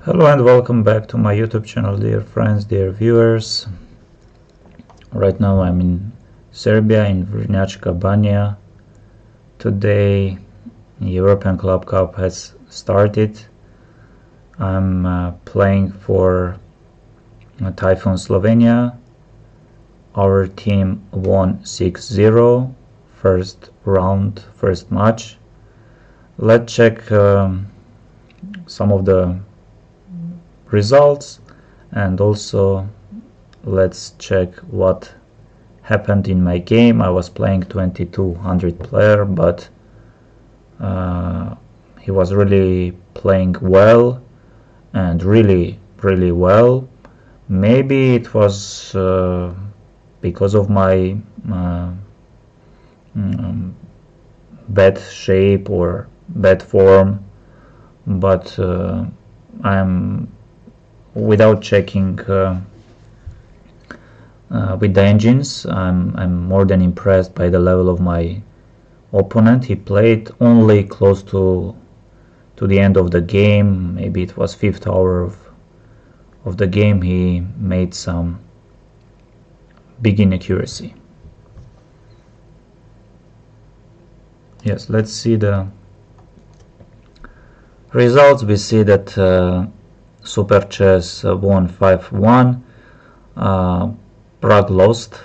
Hello and welcome back to my YouTube channel, dear friends, dear viewers. Right now I'm in Serbia, in Vrnjačka Banja. Today European Club Cup has started. I'm playing for Typhoon Slovenia. Our team won 6-0 first round, first match. Let's check some of the results, and also let's check what happened in my game. I was playing 2200 player, but he was really playing well and really well. Maybe it was because of my bad shape or bad form, but I'm without checking with the engines. I'm more than impressed by the level of my opponent. He played only close to the end of the game. Maybe it was 5th hour of the game. He made some big inaccuracy. Yes, let's see the results. We see that Super Chess won 5-1. Prague lost.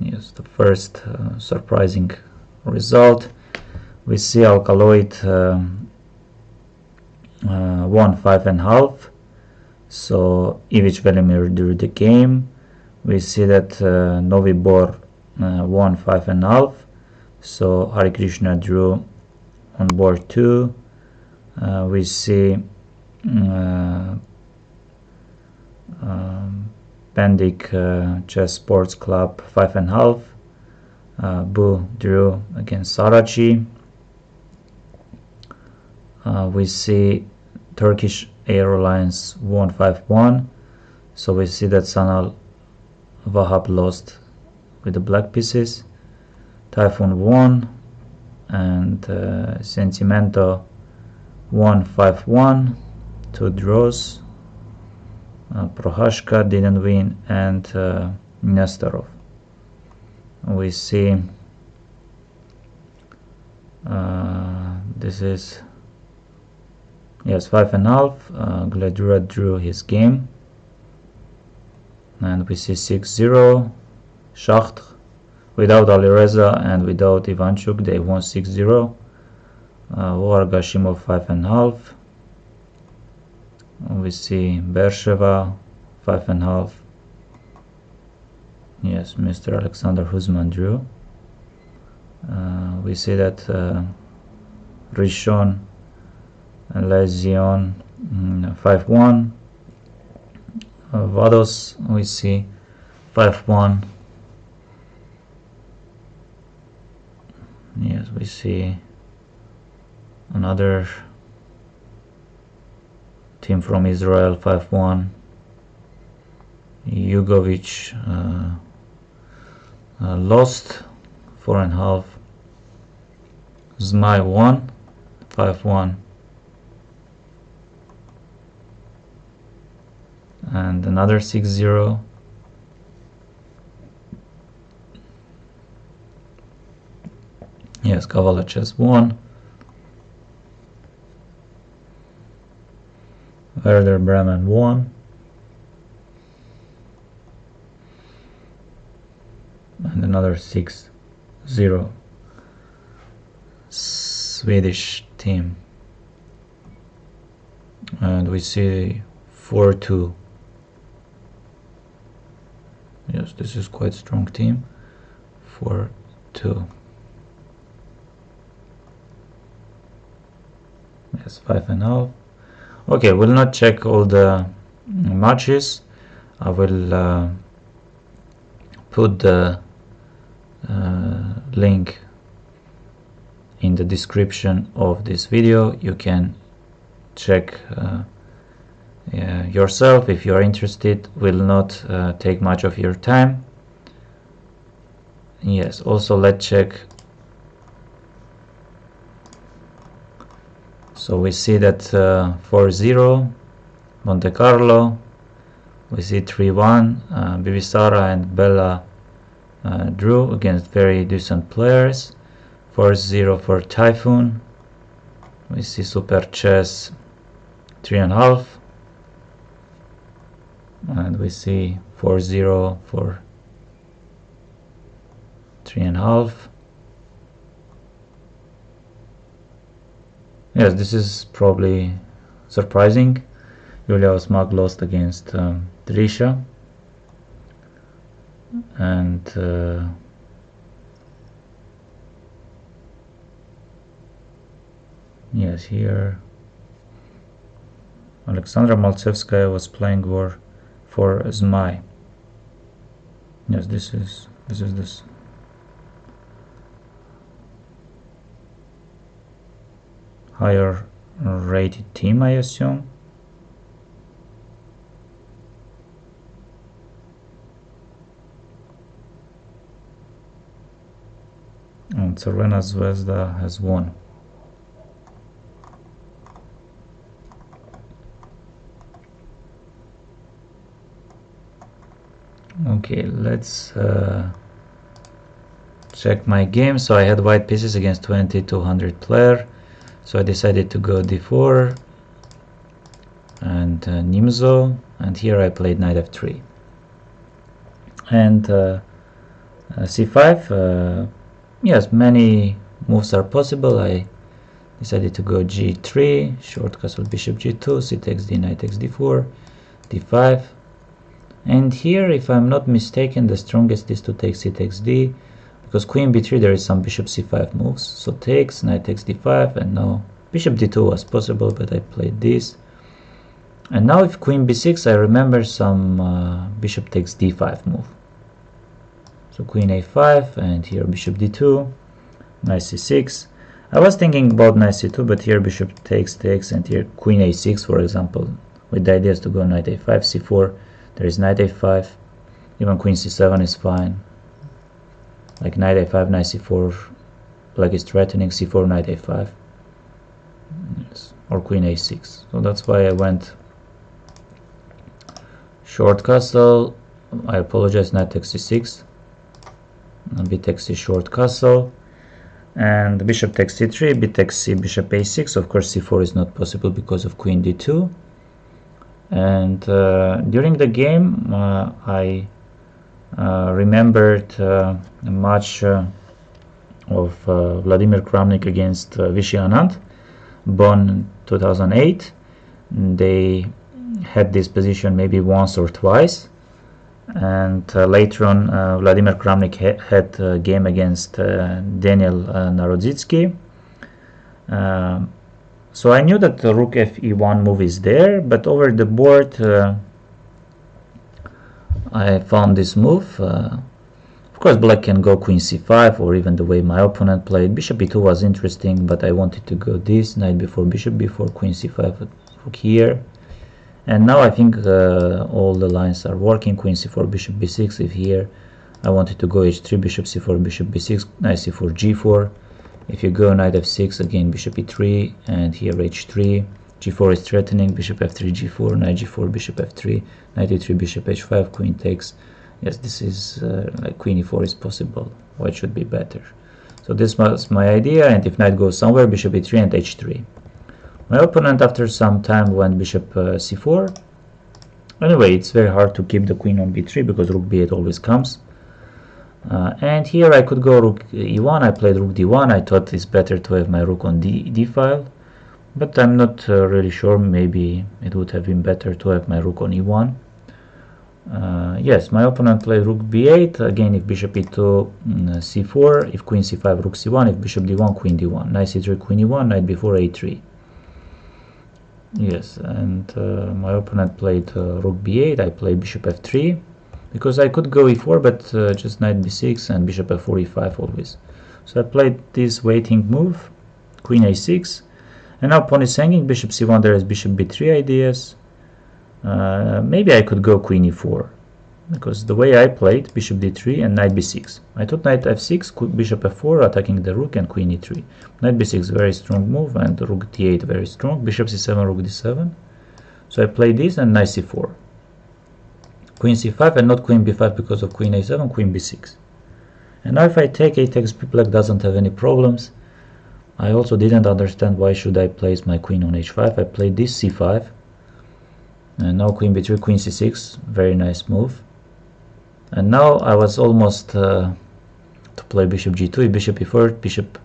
Yes, the first surprising result. We see Alkaloid won 5.5. So Ivic Velimir drew the game. We see that Novi Bor won 5.5. So Hari Krishna drew on board 2. We see Pendik Chess Sports Club 5.5. Bu drew against Sarachi. We see Turkish Airlines won 5-1. So we see that Sanal Wahab lost with the black pieces. Typhoon won, and Sentimento won 5-1. 2 draws. Prohashka didn't win, and Nestorov. We see this is 5.5. Gladura drew his game, and we see 6-0. Shakhtar without Alireza and without Ivanchuk, they won 6-0. Gashimov 5.5. We see Bersheva 5.5. Yes, Mr. Alexander Huzman drew. We see that Rishon and Lezion 5-1. Vados we see 5-1. Yes, we see another team from Israel 5-1. Jugovic lost 4.5. Zmai won 5-1. And another 6-0. Yes, Kavala Chess won. Werder Bremen won. And another 6-0. Swedish team. And we see 4-2. Yes, this is quite strong team. 4-2. Yes, 5.5. Okay, we'll not check all the matches. I will put the link in the description of this video. You can check yourself if you are interested. Will not take much of your time. Yes, also let's check. So we see that 4-0 Monte Carlo. We see 3-1. Bivisara and Bella drew against very decent players. 4-0 for Typhoon. We see Super Chess 3.5. And we see 4-0 for 3.5. Yes, this is probably surprising. Julia Osmak lost against Trisha. And yes, here Alexandra Maltsevskaya was playing war for Zmai. Yes, this is this. Higher rated team, I assume. And Crvena Zvezda has won. Okay, let's check my game. So I had white pieces against 2200 player. So I decided to go d4 and Nimzo, and here I played knight f3 and c5. Yes, many moves are possible. I decided to go g3, short castle bishop g2, c takes d, knight takes d4, d5, and here, if I'm not mistaken, the strongest is to take c takes d, because queen b3 there is some bishop c5 moves, so takes, knight takes d5, and now bishop d2 was possible, but I played this. And now if queen b6, I remember some bishop takes d5 move. So queen a5, and here bishop d2, knight c6. I was thinking about knight c2, but here bishop takes, and here queen a6, for example, with the idea is to go knight a5, c4, there is knight a5, even queen c7 is fine. Like knight a5, knight c4, black is threatening, c4, knight a5, yes. Or queen a6. So that's why I went short castle. I apologize, knight takes c6, b takes c, short castle, and bishop takes c3, b takes c, bishop a6. Of course c4 is not possible because of queen d2. And during the game I remembered a match of Vladimir Kramnik against Vishy Anand, Bonn 2008. They had this position maybe once or twice, and later on Vladimir Kramnik had a game against Daniel Narodzitsky. So I knew that the rook fe1 move is there, but over the board I found this move. Of course black can go queen c5, or even the way my opponent played. Bishop e2 was interesting, but I wanted to go this, knight before bishop before, queen c5, rook here. And now I think all the lines are working. Queen c4, bishop b6. If here I wanted to go h3, bishop c4, bishop b6, knight c4, g4. If you go knight f6, again bishop e3, and here h3, g4 is threatening, bishop f3, g4, knight g4, bishop f3, knight e3, bishop h5, queen takes. Yes, this is like queen e4 is possible. White should be better. So this was my idea, and if knight goes somewhere, bishop e3 and h3. My opponent after some time went bishop c4. Anyway, it's very hard to keep the queen on b3 because rook b8 always comes. And here I could go rook e1. I played rook d1. I thought it's better to have my rook on d file, but I'm not really sure. Maybe it would have been better to have my rook on e1. Yes, my opponent played rook b8. Again, if bishop e2, c4. If queen c5, rook c1. If bishop d1, queen d1. Knight c3, queen e1. Knight b4, a3. Yes, and my opponent played rook b8. I played bishop f3. Because I could go e4, but just knight b6 and bishop f4, e5 always. So I played this waiting move, queen a6, and now pawn is hanging, bishop c1, there is bishop b3 ideas. Maybe I could go queen e4, because the way I played, bishop d3 and knight b6. I thought knight f6, bishop f4, attacking the rook, and queen e3. Knight b6, very strong move, and rook d8, very strong. Bishop c7, rook d7. So I play this and knight c4, queen c5, and not queen b5 because of queen a7, queen b6. And now if I take a takes b, black doesn't have any problems. I also didn't understand why should I place my queen on h5. I played this c5, and now queen b3, queen c6, very nice move. And now I was almost to play bishop g2, bishop e4, bishop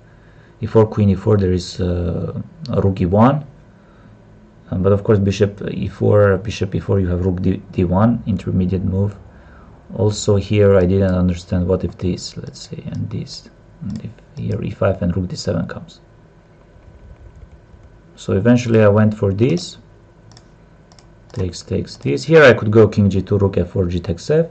e4, queen e4, there is rook e1. But of course bishop e4, you have rook d1, intermediate move. Also here I didn't understand what if this, let's say, and this, and if here e5 and rook d7 comes. So eventually I went for this, takes this. Here I could go king g2, rook f4, g takes f,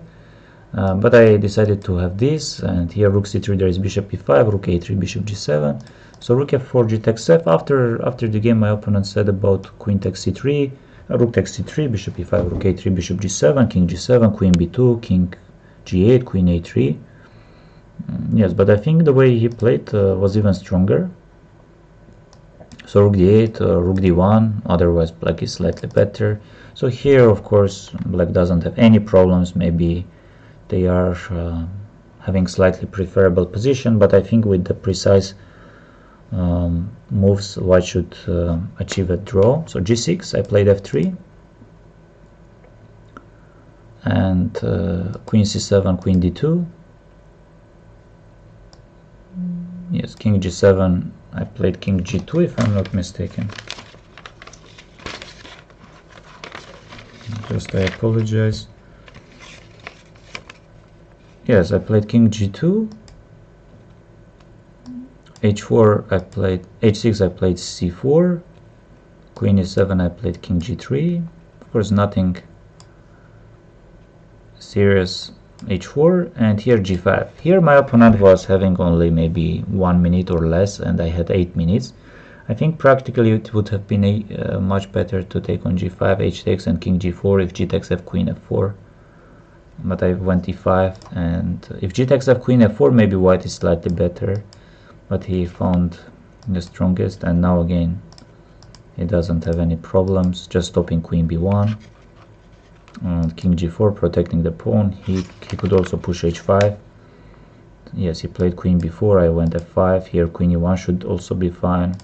but I decided to have this, and here rook c3, there is bishop e5, rook a3, bishop g7. So rook f4, g takes f. After the game, my opponent said about queen takes c3, rook takes c3, bishop e5, rook a3, bishop g7, king g7, queen b2, king g8, queen a3. Yes, but I think the way he played was even stronger. So rook d8, rook d1, otherwise black is slightly better. So here, of course, black doesn't have any problems. Maybe they are having slightly preferable position, but I think with the precise moves, white should achieve a draw. So g6, I played f3, and queen c7, queen d2. Yes, king g7, I played king g2 if I'm not mistaken. Just I apologize. Yes, I played king g2, h4 I played, h6 I played c4, queen e7 I played king g3. Of course nothing serious, h4, and here g5. Here my opponent was having only maybe 1 minute or less, and I had 8 minutes. I think practically it would have been much better to take on g5, h takes, and king g4 if g takes f, queen f4. But I went e5, and if g takes f, queen f4, maybe white is slightly better, but he found the strongest, and now again he doesn't have any problems, just stopping queen b1 and king g4, protecting the pawn. He could also push h5. Yes, he played queen b4, I went f5. Here queen e1 should also be fine.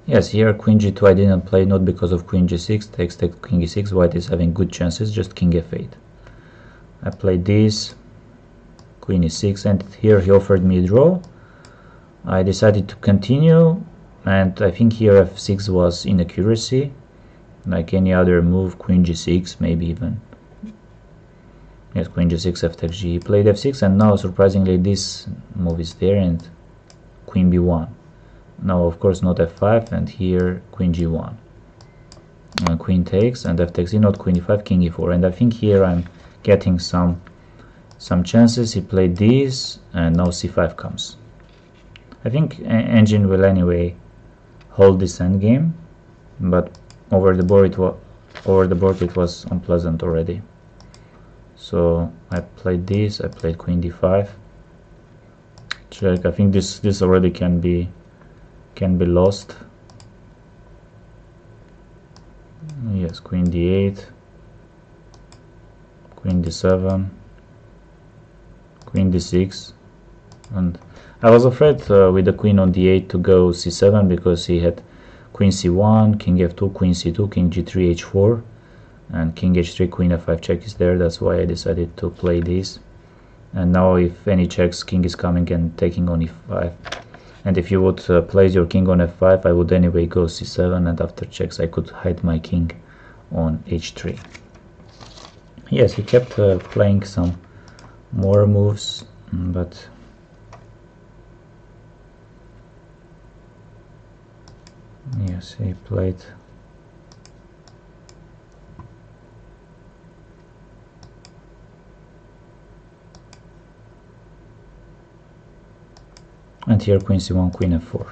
Yes, here queen g2 I didn't play, not because of queen g6, takes king e6, white is having good chances, just king f8. I played this, queen e6, and here he offered me a draw. I decided to continue, and I think here f6 was inaccuracy, like any other move, queen g6, maybe even. Yes, queen g6, f takes g, he played f6, and now surprisingly this move is there, and queen b1. Now of course not f5, and here queen g1. Queen takes, and f takes e, not queen e5, king e4, and I think here I'm getting some chances. He played this, and now c5 comes. I think Engine will anyway hold this endgame, but over the board it was unpleasant already. So I played this, I played queen d5. Check. I think this already can be lost. Yes, queen d8, queen d7, queen d6, and I was afraid with the queen on d8 to go c7 because he had queen c1, king f2, queen c2, king g3, h4, and king h3, queen f5 check is there. That's why I decided to play this. And now if any checks, king is coming and taking on e5. And if you would place your king on f5, I would anyway go c7, and after checks I could hide my king on h3. Yes, he kept playing some more moves, but yes, he played and here queen c1, queen f4.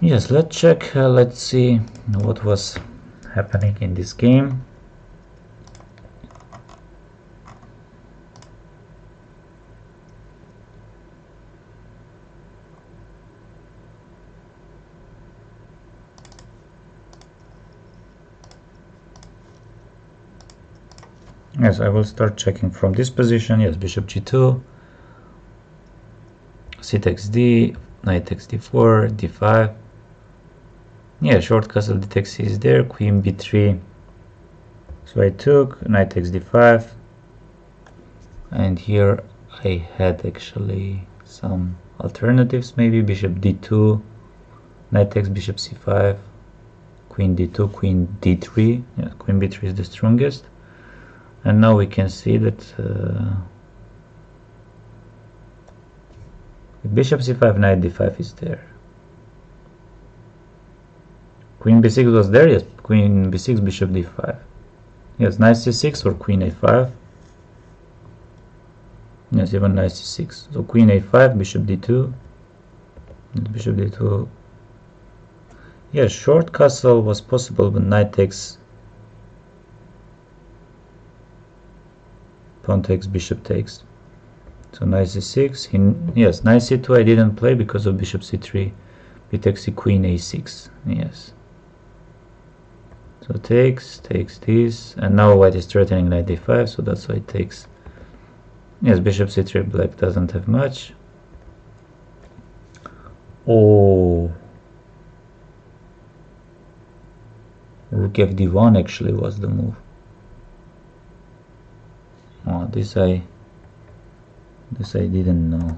Yes, let's check, let's see what was happening in this game. Yes, I will start checking from this position. Yes, bishop g2, c takes d, knight takes d4, d5. Yeah, short castle d takes c is there, queen b3. So I took, knight takes d5. And here I had actually some alternatives, maybe bishop d2, knight takes bishop c5, queen d2, queen d3. Yeah, queen b3 is the strongest. And now we can see that bishop c5, knight d5 is there. Queen b6 was there, yes, queen b6, bishop d5. Yes, knight c6 or queen a5. Yes, even knight c6. So queen a5, bishop d2, bishop d2. Yes, short castle was possible, but knight takes, pawn takes, bishop takes. So knight c6. Yes, knight c2 I didn't play because of bishop c3. B takes c, queen a6. Yes. So takes this, and now white is threatening knight d5, so that's why it takes. Yes, bishop c3, black doesn't have much. Oh, rook fd1 actually was the move. Oh, this I didn't know.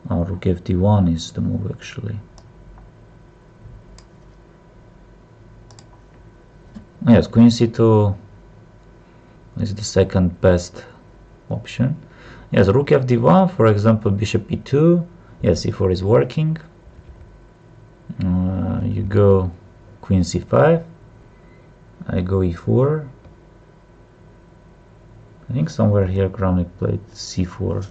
Oh, rook fd1 is the move actually. Yes, queen c2 is the second best option. Yes, rook fd1, for example, bishop e2. Yes, e4 is working. You go queen c5. I go e4. I think somewhere here Kramnik played c4.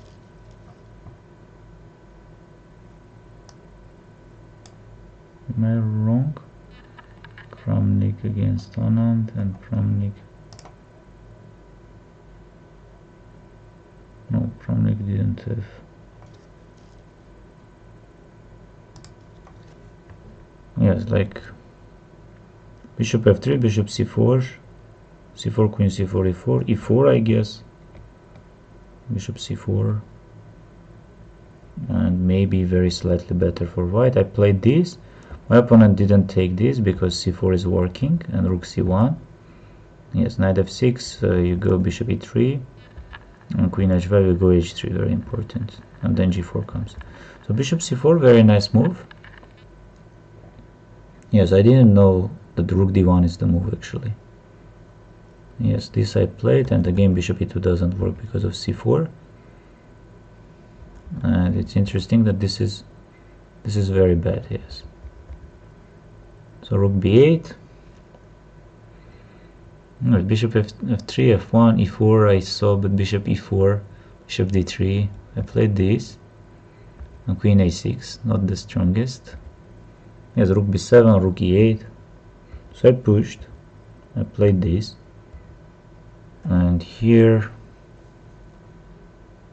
Am I wrong? Kramnik against Anand and Kramnik. No, Kramnik didn't have. Yes, like bishop f3, bishop c4, c4, queen c4, e4, e4 I guess. Bishop c4. And maybe very slightly better for white. I played this. My opponent didn't take this because c4 is working, and rook c1. Yes, knight f6, you go bishop e3, and queen h5, you go h3, very important, and then g4 comes. So bishop c4, very nice move. Yes, I didn't know that rook d1 is the move actually. Yes, this I played, and again bishop e2 doesn't work because of c4. And it's interesting that this is very bad. Yes. So rook b8. No, bishop f3, f1, e4 I saw, but bishop e4, bishop d3. I played this. And queen a6, not the strongest. Yes, rook b7, rook e8. So I pushed. I played this. And here,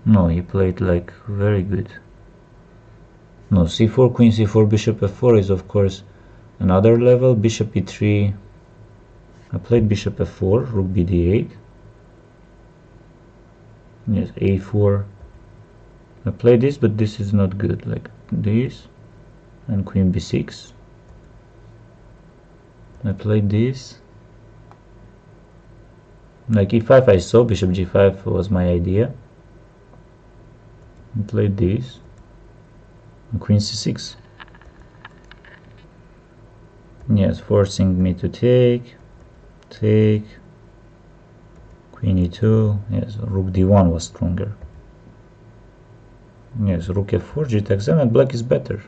no, he played like very good. No, c4, queen c4, bishop f4 is of course another level. Bishop e3. I played bishop f4, rook b d8. Yes, a4. I played this, but this is not good, like this. And queen b6. I played this. Like e5 I saw, bishop g5 was my idea. I played this. And queen c6. Yes, forcing me to take. Queen e2. Yes, rook d1 was stronger. Yes, rook f4, g takes 7, and black is better.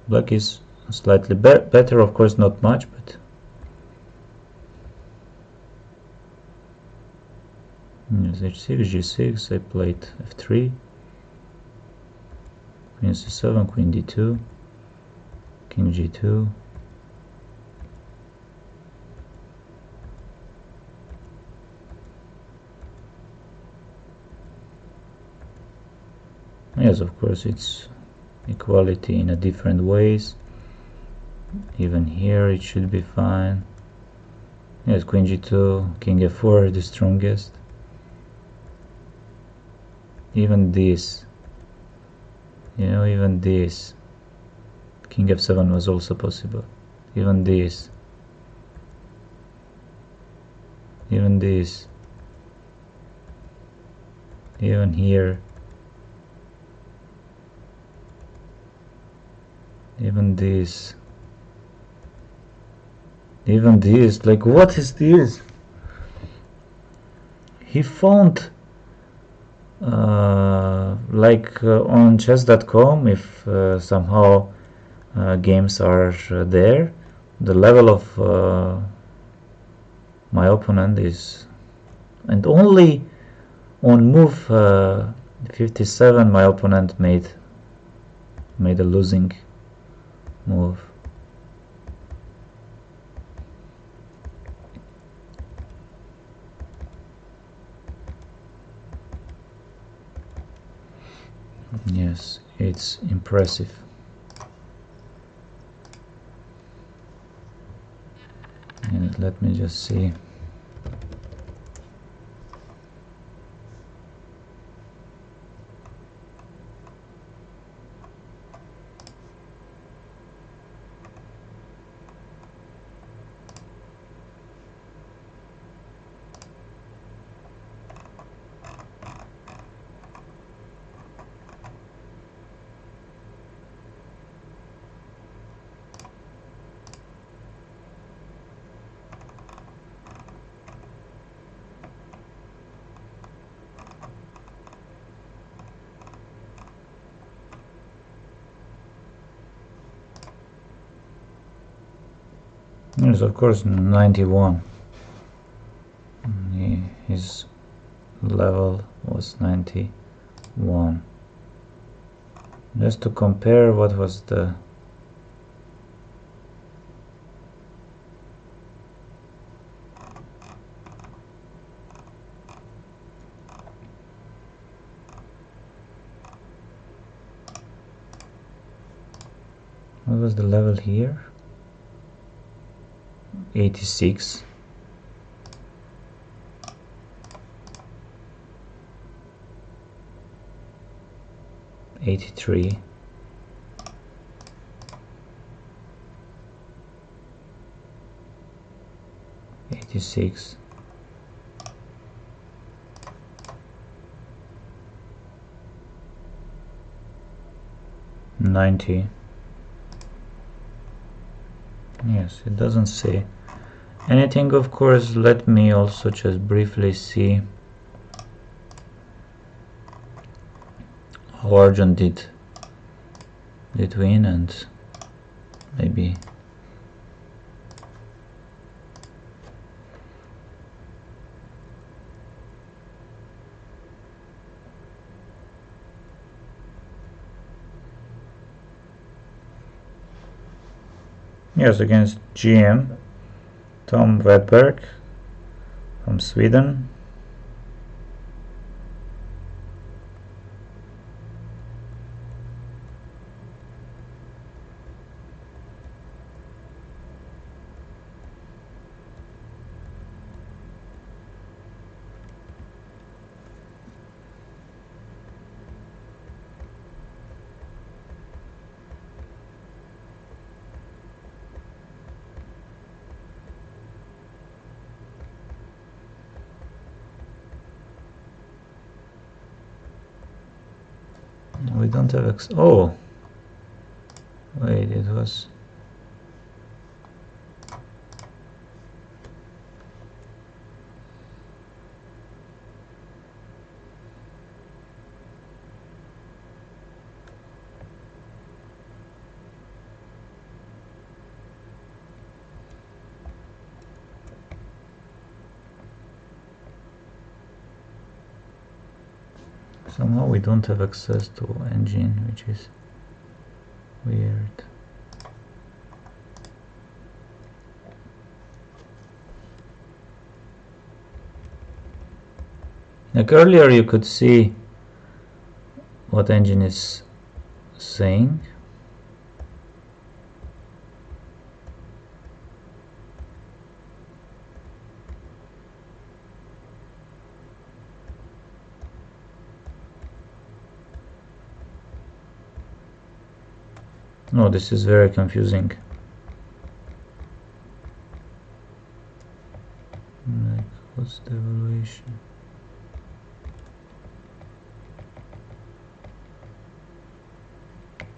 Black is slightly better, of course not much, but yes, h6, g6, I played f3, queen c7, queen d2, king g2. Yes, of course it's equality in a different ways. Even here it should be fine. Yes, queen g2, king f4 is the strongest. Even this, you know, even this, king f7 was also possible. Even this, even this, even here, even this, even this. Like, what is this? He found on chess.com, if somehow games are there, the level of my opponent is, and only on move 57 my opponent made a losing move. Yes, it's impressive. And let me just see. Yes, of course, 91. His level was 91. Just to compare, what was the level here? 86. 83. 86. 90. Yes, it doesn't say anything. Of course, let me also just briefly see how Arjun did win, and maybe yes, against GM Tom Wedberg from Sweden. We don't have oh, wait, it was somehow we don't have access to engine, which is weird. Like earlier you could see what engine is saying. No, this is very confusing. Like, what's the evaluation?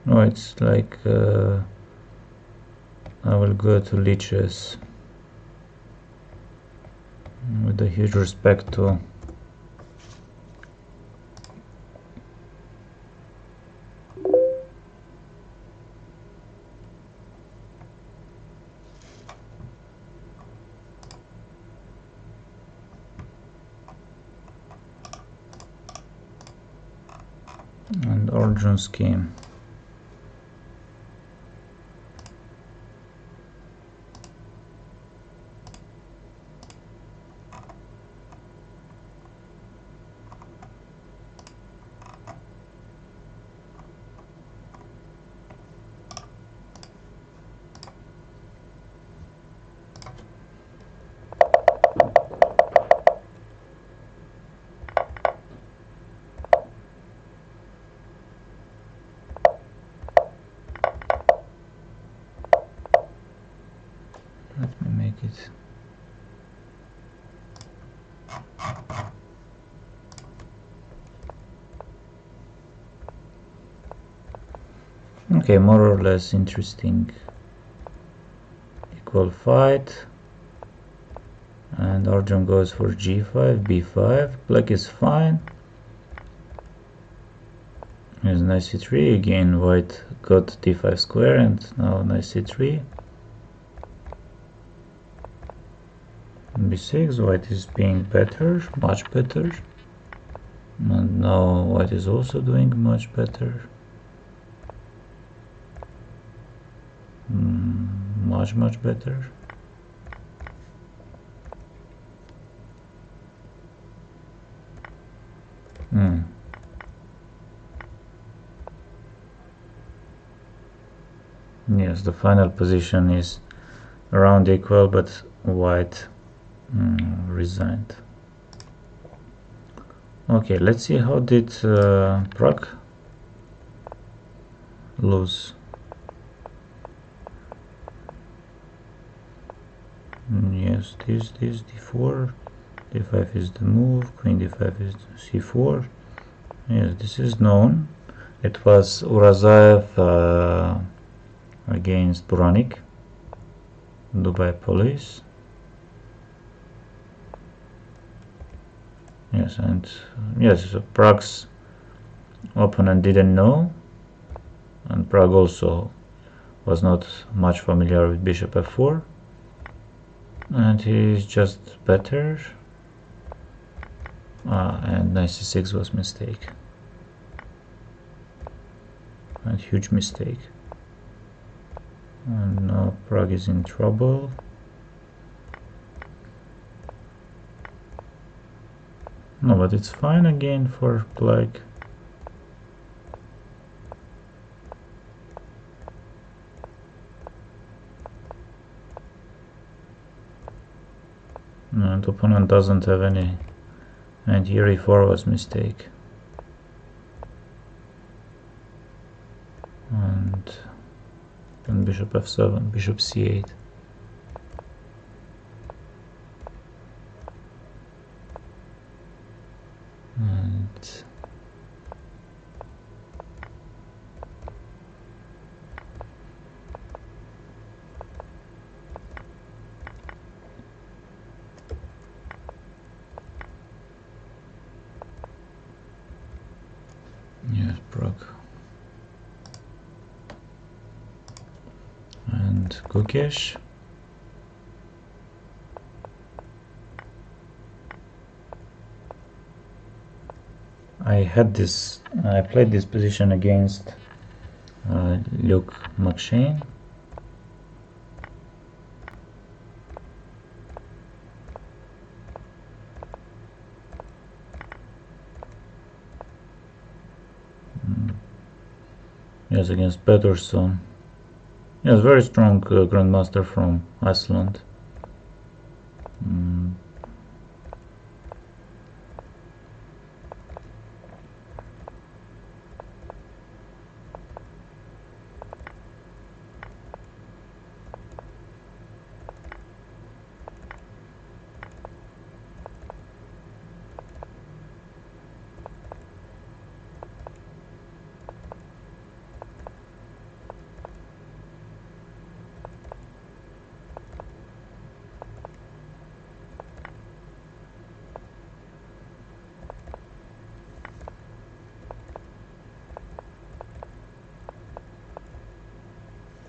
No, it's like I will go to Lichess with a huge respect to and Arjun scheme. Let me make it. Okay, more or less interesting. Equal fight. And Arjun goes for g5, b5. Black is fine. Here's knight c3. Again, white got d5 square, and now knight c3. b6. White is being better, much better. And now white is also doing much better. Much better. Yes, the final position is around equal, but white resigned. Okay, let's see how did Pragg lose. Yes, this d4, d5 is the move, queen d5 is c4. Yes, this is known. It was Urazaev against Buranik, Dubai Police. Yes, and yes, so Pragg's opponent didn't know, and Pragg also was not much familiar with bishop f4, and he's just better. And knight c6 was mistake, and huge mistake. And now Pragg is in trouble. No, but it's fine again for black. And opponent doesn't have any, and here e4 was mistake. And bishop f7, bishop c8. And yes, Pragg and Gukesh. I played this position against Luke McShane. Yes, against Peterson. Yes, very strong grandmaster from Iceland.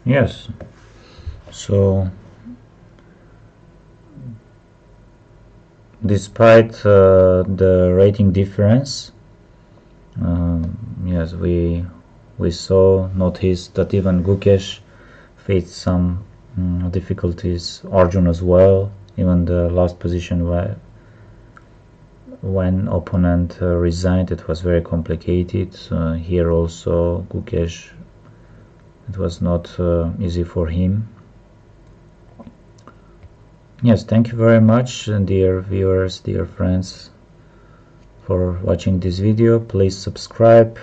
Yes, so despite the rating difference, yes, we saw, noticed that even Gukesh faced some difficulties. Arjun as well. Even the last position when opponent resigned, it was very complicated. Here also Gukesh, it was not easy for him. Yes, thank you very much, dear viewers, dear friends, for watching this video. Please subscribe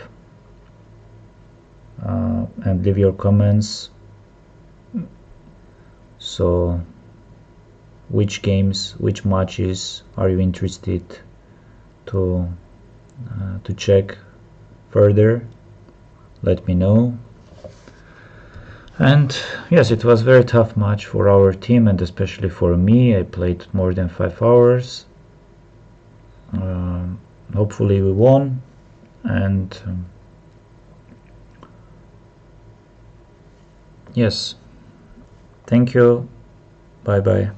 and leave your comments. So which games, which matches are you interested to check further? Let me know. And yes, it was very tough match for our team, and especially for me. I played more than 5 hours. Hopefully we won, and yes, thank you, bye bye.